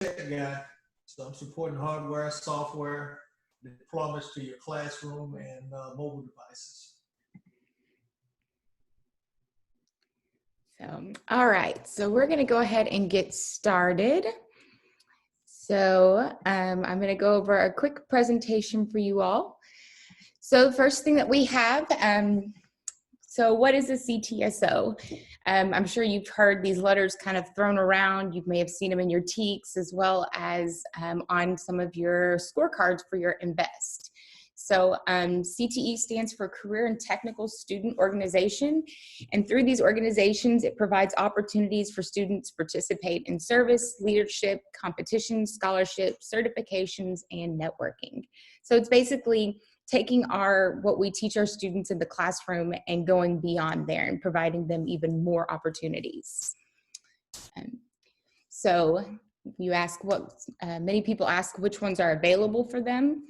tech guy, so I'm supporting hardware, software, deployments to your classroom and mobile devices. So, all right, so we're gonna go ahead and get started. So I'm gonna go over a quick presentation for you all. So the first thing that we have, so what is a CTSO? I'm sure you've heard these letters kind of thrown around. You may have seen them in your TEKS as well as on some of your scorecards for your INVEST. So CTE stands for Career and Technical Student Organization. And through these organizations, it provides opportunities for students to participate in service, leadership, competitions, scholarships, certifications, and networking. So it's basically taking what we teach our students in the classroom and going beyond there and providing them even more opportunities. So you ask many people ask which ones are available for them.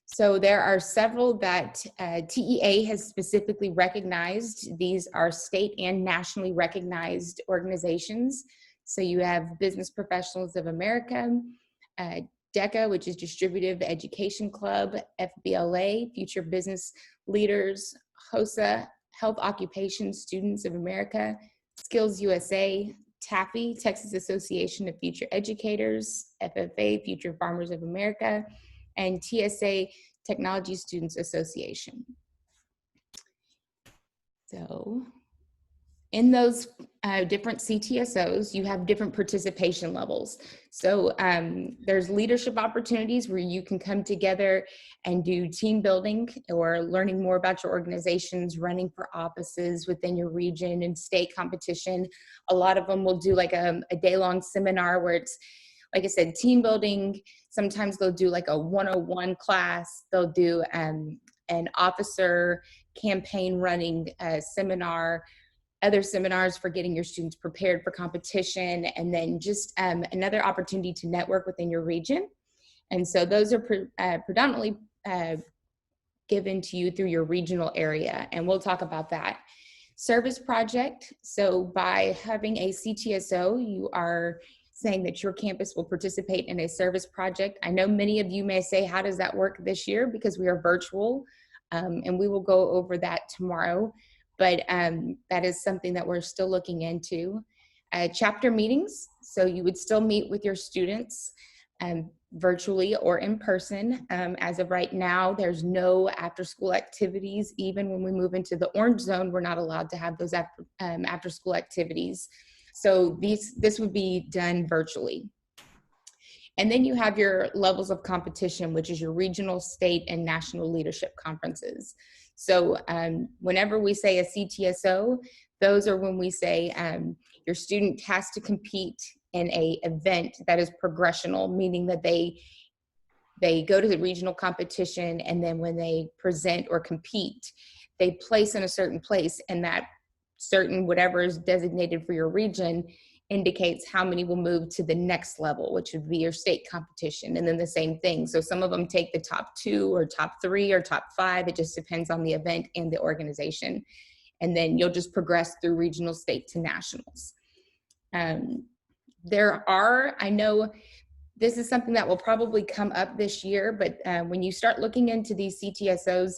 So there are several that TEA has specifically recognized. These are state and nationally recognized organizations. So you have Business Professionals of America, DECA, which is Distributive Education Club, FBLA, Future Business Leaders, HOSA, Health Occupation Students of America, Skills USA, TAFE, Texas Association of Future Educators, FFA, Future Farmers of America, and TSA, Technology Students Association. So in those different CTSOs, you have different participation levels. So there's leadership opportunities where you can come together and do team building or learning more about your organizations, running for offices within your region and state competition. A lot of them will do like a day-long seminar where it's, like I said, team building. Sometimes they'll do like a 101 class. They'll do an officer campaign running seminar, other seminars for getting your students prepared for competition, and then just another opportunity to network within your region. And so those are predominantly given to you through your regional area, and we'll talk about that. Service project, so by having a CTSO, you are saying that your campus will participate in a service project. I know many of you may say, how does that work this year? Because we are virtual, and we will go over that tomorrow. But that is something that we're still looking into. Chapter meetings, so you would still meet with your students virtually or in person. As of right now, there's no after-school activities. Even when we move into the orange zone, we're not allowed to have those after-school activities. So this would be done virtually. And then you have your levels of competition, which is your regional, state, and national leadership conferences. So whenever we say a CTSO, those are when we say your student has to compete in an event that is progressional, meaning that they go to the regional competition, and then when they present or compete, they place in a certain place, and that certain whatever is designated for your region indicates how many will move to the next level, which would be your state competition. And then the same thing. So some of them take the top 2 or top 3 or top 5. It just depends on the event and the organization. And then you'll just progress through regional, state to nationals. I know this is something that will probably come up this year, but when you start looking into these CTSOs,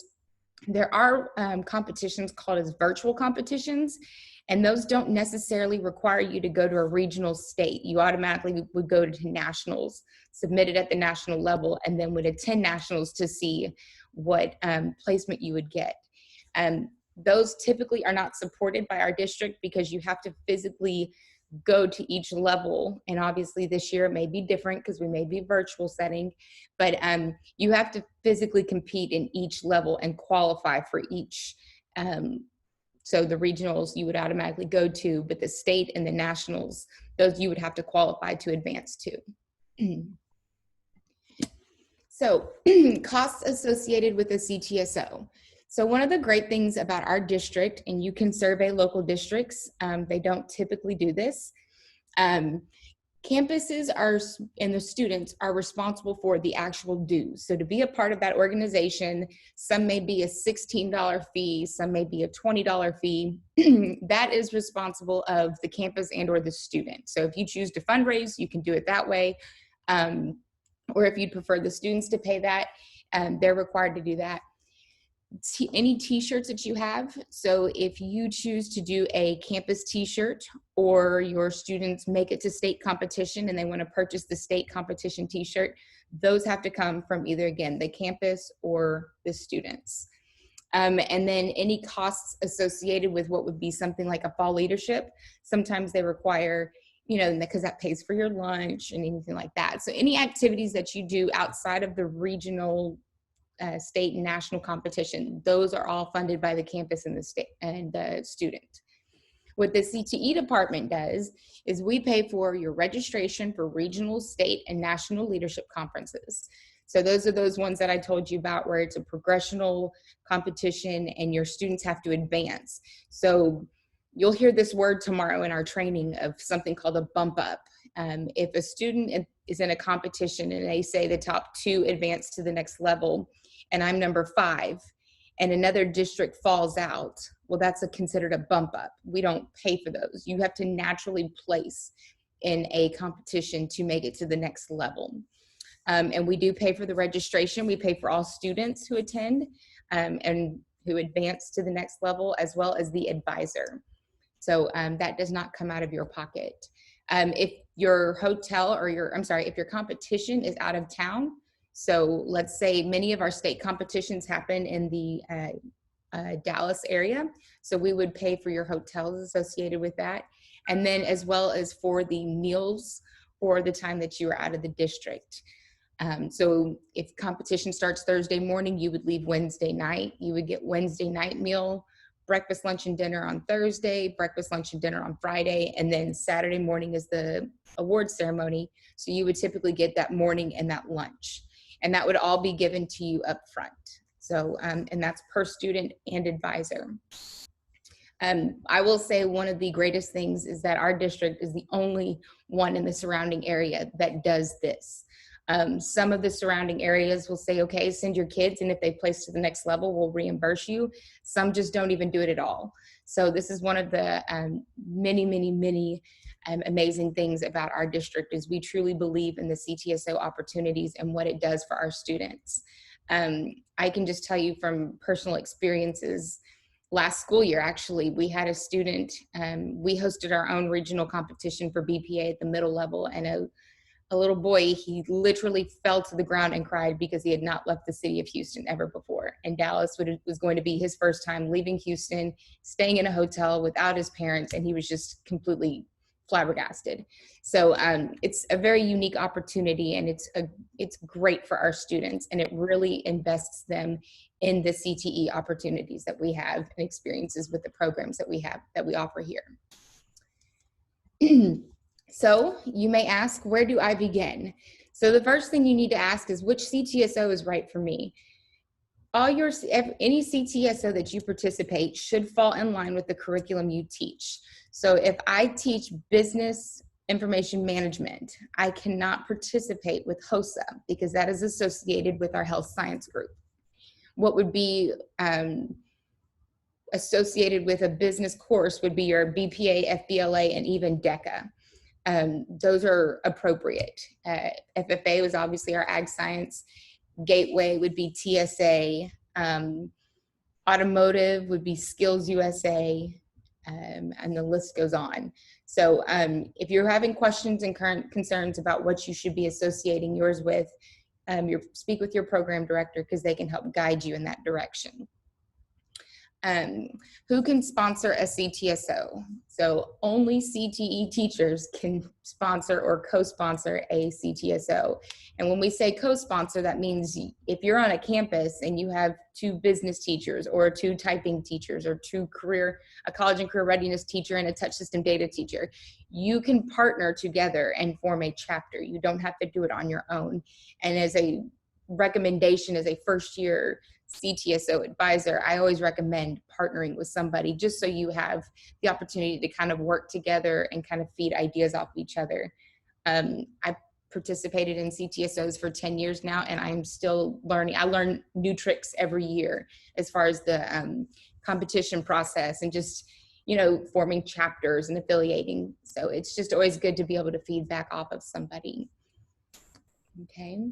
there are competitions called as virtual competitions, and those don't necessarily require you to go to a regional state. You automatically would go to nationals, submit it at the national level, and then would attend nationals to see what placement you would get. Those typically are not supported by our district because you have to physically go to each level, and obviously this year it may be different because we may be virtual setting, but you have to physically compete in each level and qualify for each. So the regionals you would automatically go to, but the state and the nationals, those you would have to qualify to advance to. So costs associated with a CTSO. So one of the great things about our district, and you can survey local districts, they don't typically do this. Campuses and the students are responsible for the actual dues. So to be a part of that organization, some may be a $16 fee, some may be a $20 fee. That is responsible of the campus and or the student. So if you choose to fundraise, you can do it that way. or if you'd prefer the students to pay that, they're required to do that. Any t-shirts that you have, so if you choose to do a campus t-shirt, or your students make it to state competition and they want to purchase the state competition t-shirt, those have to come from either, again, the campus or the students. And then any costs associated with what would be something like a fall leadership, sometimes they require, because that pays for your lunch and anything like that. So any activities that you do outside of the regional, state and national competition, those are all funded by the campus and the state and the student. What the CTE department does is we pay for your registration for regional, state, and national leadership conferences. So those are those ones that I told you about, where it's a progressional competition and your students have to advance. So you'll hear this word tomorrow in our training of something called a bump up. If a student is in a competition and they say the top 2 advance to the next level, and I'm number 5, and another district falls out, well, that's considered a bump up. We don't pay for those. You have to naturally place in a competition to make it to the next level. And we do pay for the registration. We pay for all students who attend and who advance to the next level, as well as the advisor. So that does not come out of your pocket. If your hotel or if your competition is out of town, so let's say many of our state competitions happen in the Dallas area, so we would pay for your hotels associated with that, and then as well as for the meals for the time that you are out of the district. So if competition starts Thursday morning, you would leave Wednesday night. You would get Wednesday night meal, breakfast, lunch, and dinner on Thursday, breakfast, lunch, and dinner on Friday, and then Saturday morning is the award ceremony. So you would typically get that morning and that lunch, and that would all be given to you up front. So, and that's per student and advisor. I will say one of the greatest things is that our district is the only one in the surrounding area that does this. Some of the surrounding areas will say, okay, send your kids, and if they place to the next level, we'll reimburse you. Some just don't even do it at all. So this is one of the many amazing things about our district, is we truly believe in the CTSO opportunities and what it does for our students. I can just tell you from personal experiences, last school year, actually, we had a student, we hosted our own regional competition for BPA at the middle level, and a little boy, he literally fell to the ground and cried because he had not left the city of Houston ever before. And Dallas was going to be his first time leaving Houston, staying in a hotel without his parents, and he was just completely flabbergasted. So it's a very unique opportunity, and it's great for our students, and it really invests them in the CTE opportunities that we have and experiences with the programs that we offer here. So you may ask, where do I begin? So the first thing you need to ask is, which CTSO is right for me? Any CTSO that you participate should fall in line with the curriculum you teach. So if I teach business information management, I cannot participate with HOSA because that is associated with our health science group. What would be associated with a business course would be your BPA, FBLA, and even DECA. Those are appropriate. FFA was obviously our ag science. Gateway would be TSA. Automotive would be Skills USA, and the list goes on. So if you're having questions and current concerns about what you should be associating yours with, speak with your program director, because they can help guide you in that direction. Who can sponsor a CTSO? So only CTE teachers can sponsor or co-sponsor a CTSO. And when we say co-sponsor, that means if you're on a campus and you have 2 business teachers or 2 typing teachers or a college and career readiness teacher and a touch system data teacher, you can partner together and form a chapter. You don't have to do it on your own. And as a recommendation, as a first year CTSO advisor, I always recommend partnering with somebody, just so you have the opportunity to kind of work together and kind of feed ideas off each other. I participated in CTSOs for 10 years now, and I'm still learning. I learn new tricks every year as far as the competition process and just, forming chapters and affiliating. So it's just always good to be able to feed back off of somebody. Okay.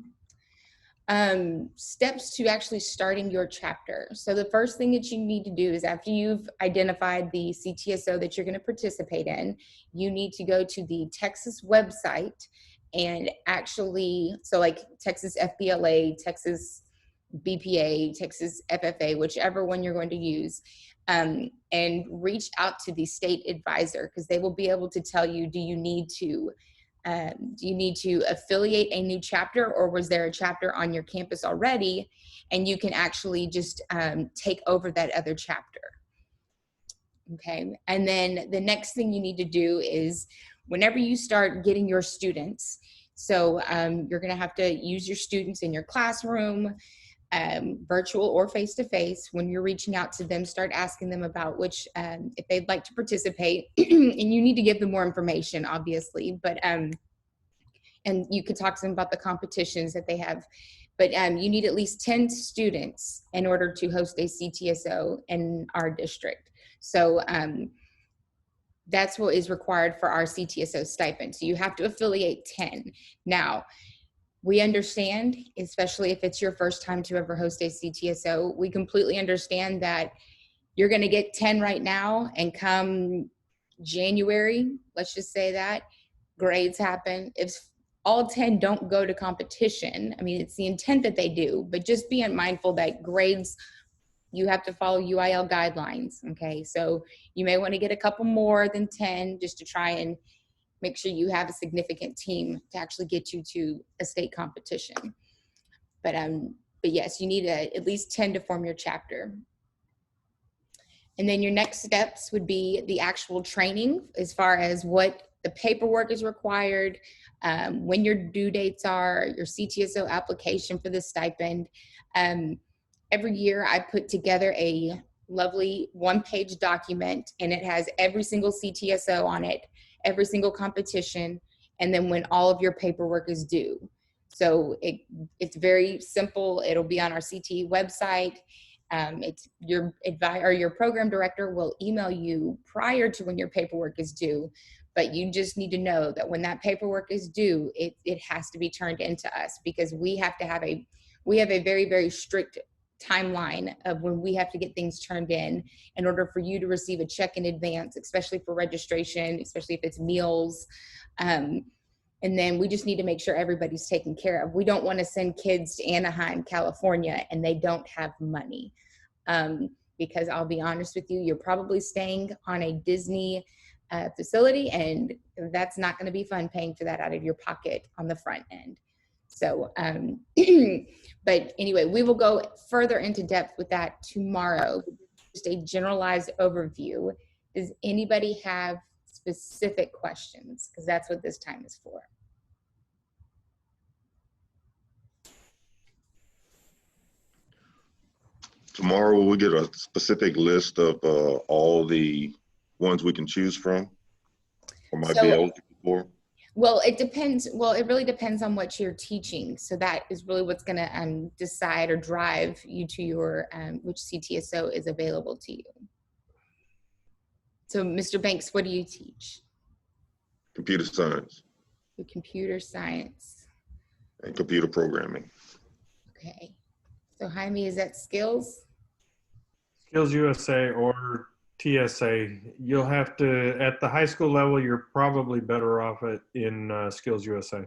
Steps to actually starting your chapter. So the first thing that you need to do is, after you've identified the CTSO that you're going to participate in, you need to go to the Texas website and actually, so like Texas FBLA, Texas BPA, Texas FFA, whichever one you're going to use, and reach out to the state advisor, because they will be able to tell you, do you need to affiliate a new chapter, or was there a chapter on your campus already? And you can actually just take over that other chapter. Okay. And then the next thing you need to do is, whenever you start getting your students, so you're going to have to use your students in your classroom, virtual or face-to-face. When you're reaching out to them, start asking them about which, if they'd like to participate, and you need to give them more information, obviously, but, and you could talk to them about the competitions that they have, but you need at least 10 students in order to host a CTSO in our district. So that's what is required for our CTSO stipend. So you have to affiliate 10. Now, we understand, especially if it's your first time to ever host a CTSO, we completely understand that you're going to get 10 right now, and come January, let's just say that, grades happen. If all 10 don't go to competition, I mean, it's the intent that they do, but just being mindful that grades, you have to follow UIL guidelines, okay? So you may want to get a couple more than 10 just to try and make sure you have a significant team to actually get you to a state competition. But yes, you need at least 10 to form your chapter. And then your next steps would be the actual training, as far as what the paperwork is required, when your due dates are, your CTSO application for the stipend. Every year I put together a lovely one-page document, and it has every single CTSO on it, every single competition, and then when all of your paperwork is due. So it's very simple. It'll be on our CTE website. It's your program director will email you prior to when your paperwork is due, but you just need to know that when that paperwork is due, it has to be turned into us, because we have a very, very strict timeline of when we have to get things turned in order for you to receive a check in advance, especially for registration, especially if it's meals. And then we just need to make sure everybody's taken care of. We don't want to send kids to Anaheim, California, and they don't have money. Because I'll be honest with you, you're probably staying on a Disney facility, and that's not going to be fun paying for that out of your pocket on the front end. So, but anyway, we will go further into depth with that tomorrow. Just a generalized overview. Does anybody have specific questions? Because that's what this time is for. Tomorrow, will we get a specific list of all the ones we can choose from, or might be eligible for? Well, it depends. Well, it really depends on what you're teaching. So that is really what's going to decide or drive you to your which CTSO is available to you. So, Mr. Banks, what do you teach? Computer science. Computer science. And computer programming. Okay. So, Jaime, is that skills? Skills USA or TSA. You'll have to, at the high school level, you're probably better off in Skills USA.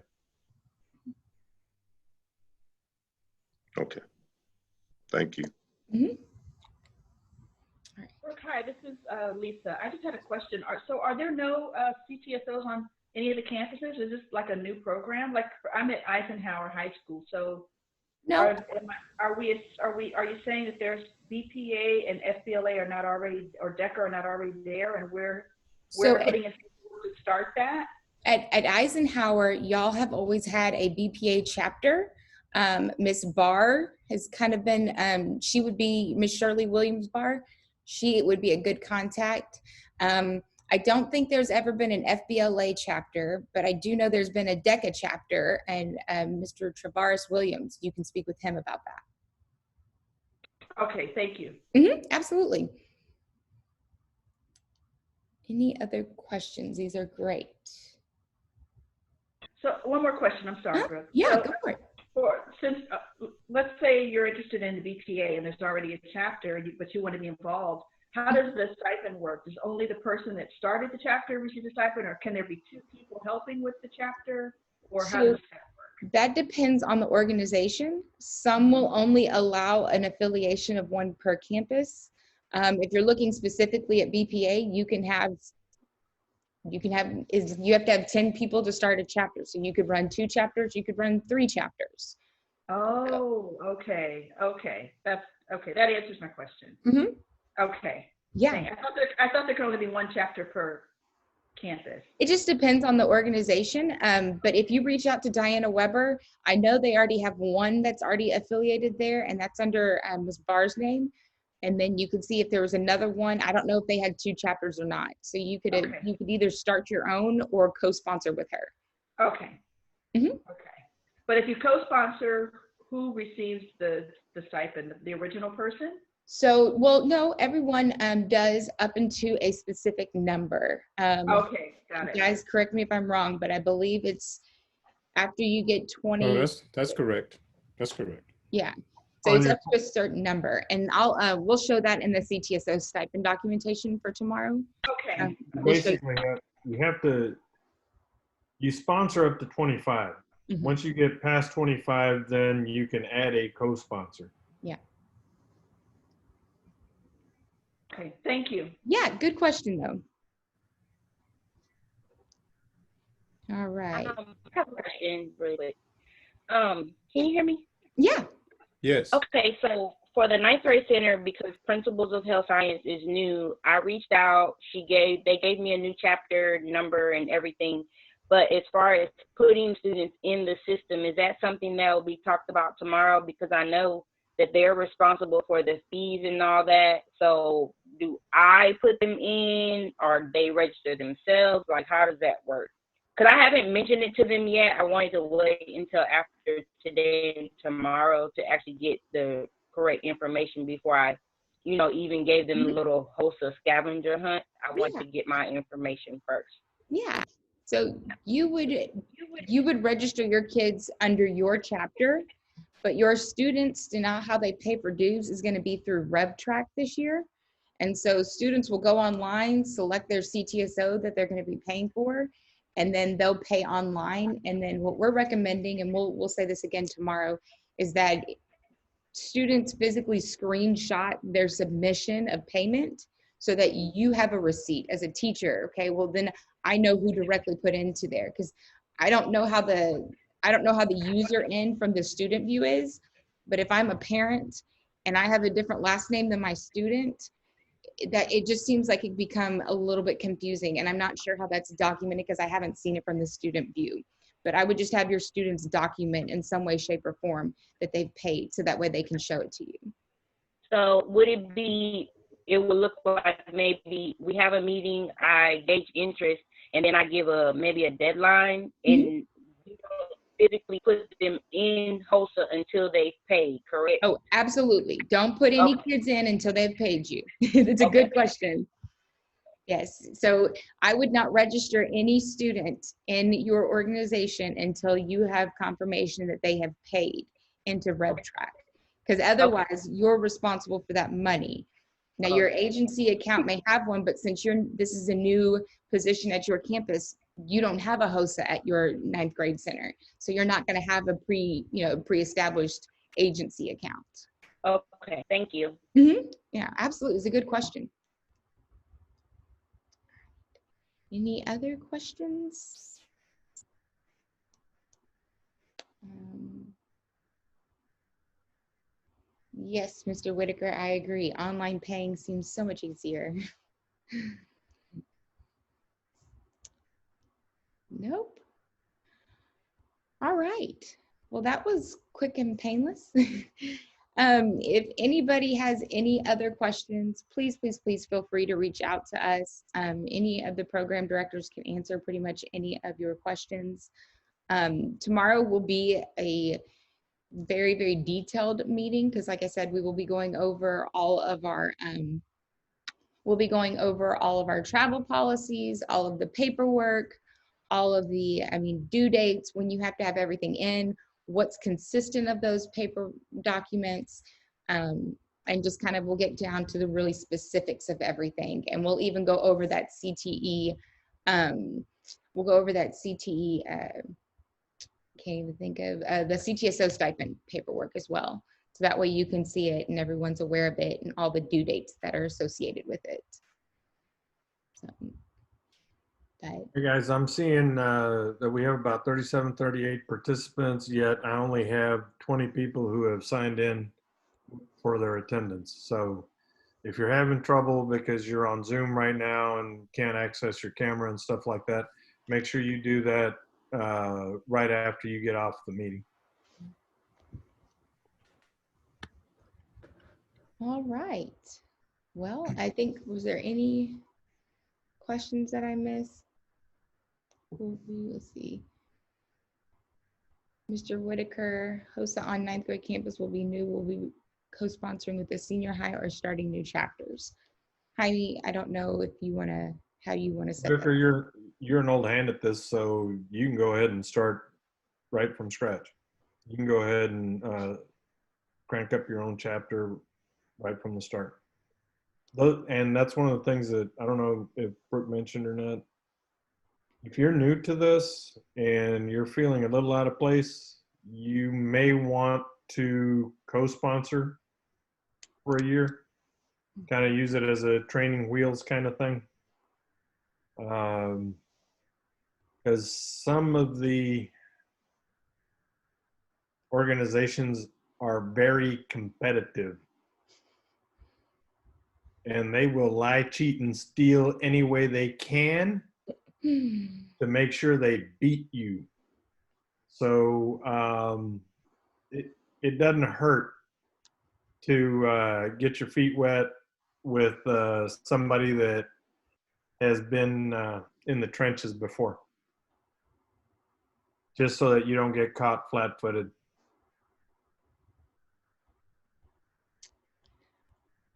Okay. Thank you. Mm-hmm. Hi, this is Lisa. I just had a question. So are there no CTSOs on any of the campuses? Is this like a new program? Like, I'm at Eisenhower High School, so no. Are you saying that there's BPA and FBLA are not already, or DECA are not already there, and we're putting in to start that? At Eisenhower, y'all have always had a BPA chapter. Miss Barr has kind of been, she would be Miss Shirley Williams Barr. She would be a good contact. I don't think there's ever been an FBLA chapter, but I do know there's been a DECA chapter, and Mr. Travaris Williams, you can speak with him about that. Okay, thank you. Mm-hmm, absolutely. Any other questions? These are great. So one more question. I'm sorry, Huh? Brooke. Yeah, So go for it. since let's say you're interested in the BPA and there's already a chapter, but you want to be involved, how does the stipend work? Does only the person that started the chapter receive the stipend, or can there be two people helping with the chapter, or how So does that work? that depends on the organization. Some will only allow an affiliation of one per campus. If you're looking specifically at BPA, you have to have 10 people to start a chapter. So you could run 2 chapters, you could run 3 chapters. Oh, okay. That's okay. That answers my question. Mhm. Okay. Yeah. Dang, I thought there could only be 1 chapter per campus. It just depends on the organization. But if you reach out to Diana Weber, I know they already have one that's already affiliated there, and that's under Ms. Barr's name. And then you could see if there was another one. I don't know if they had 2 chapters or not. So you could Okay. either start your own or co-sponsor with her. Okay. Mhm. Okay. But if you co-sponsor, who receives the stipend? The original person? So, well, no, everyone does up into a specific number. Okay, got it. Guys, correct me if I'm wrong, but I believe it's after you get 20. Oh, that's correct. That's correct. Yeah. So On it's your- up to a certain number, and we'll show that in the CTSO stipend documentation for tomorrow. Okay. We'll show- Basically, you sponsor up to 25. Mhm. Once you get past 25, then you can add a co-sponsor. Okay. Thank you. Yeah, good question though. All right. I have a question really quick. Can you hear me? Yeah. Yes. Okay, so for the ninth grade center, because Principles of Health Science is new, I reached out. They gave me a new chapter number and everything. But as far as putting students in the system, is that something that will be talked about tomorrow? Because I know that they're responsible for the fees and all that. So do I put them in, or they register themselves? Like, how does that work? Because I haven't mentioned it to them yet. I wanted to wait until after today and tomorrow to actually get the correct information before I, even gave them a little HOSA scavenger hunt. I want to get my information first. Yeah. So you would register your kids under your chapter, but your students, how they pay for dues is going to be through RevTrack this year. And so students will go online, select their CTSO that they're going to be paying for, and then they'll pay online. And then what we're recommending, and we'll say this again tomorrow, is that students physically screenshot their submission of payment so that you have a receipt as a teacher. Okay, well then I know who directly put into there, because I don't know how the user end from the student view is. But if I'm a parent and I have a different last name than my student, that it just seems like it become a little bit confusing, and I'm not sure how that's documented because I haven't seen it from the student view. But I would just have your students document in some way, shape, or form that they've paid, so that way they can show it to you. So would it would look like maybe we have a meeting, I gauge interest, and then I give maybe a deadline, and you don't physically put them in HOSA until they've paid, correct? Oh, absolutely. Don't put any kids in until they've paid you. That's a good question. Yes. So I would not register any student in your organization until you have confirmation that they have paid into RevTrack, because otherwise you're responsible for that money. Now your agency account may have one, but since this is a new position at your campus, you don't have a HOSA at your ninth grade center. So you're not going to have a pre-established agency account. Okay, thank you. Yeah, absolutely. It's a good question. Any other questions? Yes, Mr. Whitaker, I agree. Online paying seems so much easier. Nope. All right. Well, that was quick and painless. If anybody has any other questions, please feel free to reach out to us. Any of the program directors can answer pretty much any of your questions. Tomorrow will be a very, very detailed meeting, because like I said, we will be going over all of our travel policies, all of the paperwork, all of the, I mean, due dates, when you have to have everything in, what's consistent of those paper documents, and just kind of, we'll get down to the really specifics of everything. And we'll even go over that CTE, we'll go over that CTE, can't even think of, the CTSO stipend paperwork as well. So that way you can see it and everyone's aware of it and all the due dates that are associated with it. So, but Hey guys, I'm seeing that we have about 37, 38 participants, yet I only have 20 people who have signed in for their attendance. So if you're having trouble because you're on Zoom right now and can't access your camera and stuff like that, make sure you do that right after you get off the meeting. all right. Well, I think, was there any questions that I missed? Let's see. Mr. Whitaker, hosts on 9th grade campus will be new, will be co-sponsoring with the senior high or starting new chapters. Jaime, I don't know if you want to, how you want to set Victor, that. you're an old hand at this, so you can go ahead and start right from scratch. You can go ahead and crank up your own chapter right from the start. And that's one of the things that, I don't know if Brooke mentioned or not. If you're new to this and you're feeling a little out of place, you may want to co-sponsor for a year, kind of use it as a training wheels kind of thing. Because some of the organizations are very competitive and they will lie, cheat, and steal any way they can to make sure they beat you. So it doesn't hurt to get your feet wet with somebody that has been in the trenches before, just so that you don't get caught flat-footed.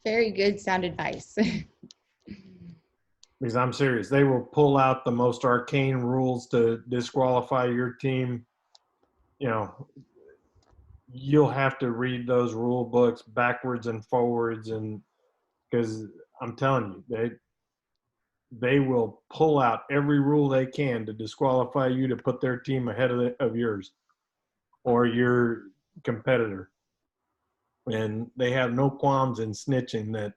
Very good sound advice. Because I'm serious, they will pull out the most arcane rules to disqualify your team. You know, you'll have to read those rule books backwards and forwards, and because I'm telling you, they will pull out every rule they can to disqualify you, to put their team ahead of yours or your competitor. And they have no qualms in snitching that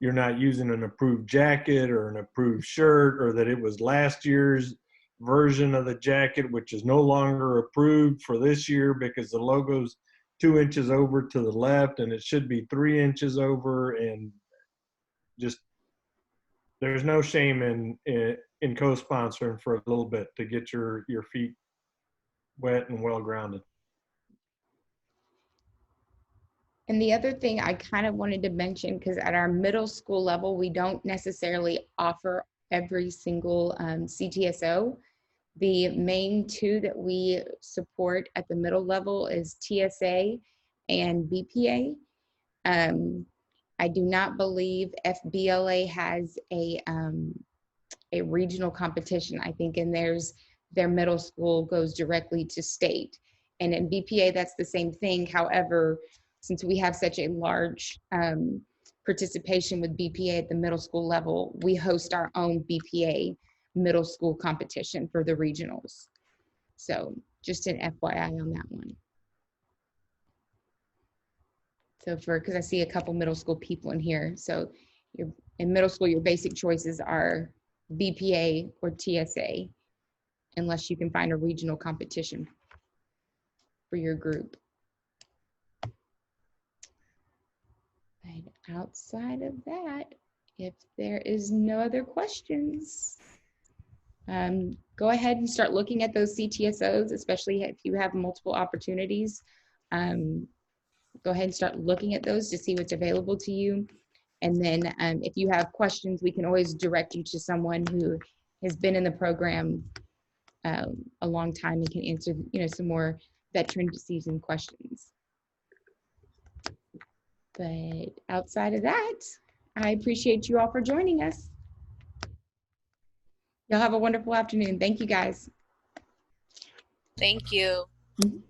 you're not using an approved jacket or an approved shirt, or that it was last year's version of the jacket, which is no longer approved for this year because the logo's 2 inches over to the left and it should be 3 inches over. And just, there's no shame in co-sponsoring for a little bit to get your feet wet and well grounded. And the other thing I kind of wanted to mention, because at our middle school level, we don't necessarily offer every single CTSO. The main two that we support at the middle level is TSA and BPA. I do not believe FBLA has a regional competition. I think in their middle school goes directly to state. And in BPA, that's the same thing. However, since we have such a large participation with BPA at the middle school level, we host our own BPA middle school competition for the regionals. So just an FYI on that one. So because I see a couple middle school people in here. So in middle school, your basic choices are BPA or TSA, unless you can find a regional competition for your group. But outside of that, if there is no other questions, go ahead and start looking at those CTSOs, especially if you have multiple opportunities. Go ahead and start looking at those to see what's available to you. And then if you have questions, we can always direct you to someone who has been in the program a long time and can answer, some more veteran seasoned questions. But outside of that, I appreciate you all for joining us. Y'all have a wonderful afternoon. Thank you, guys. Thank you. Mhm.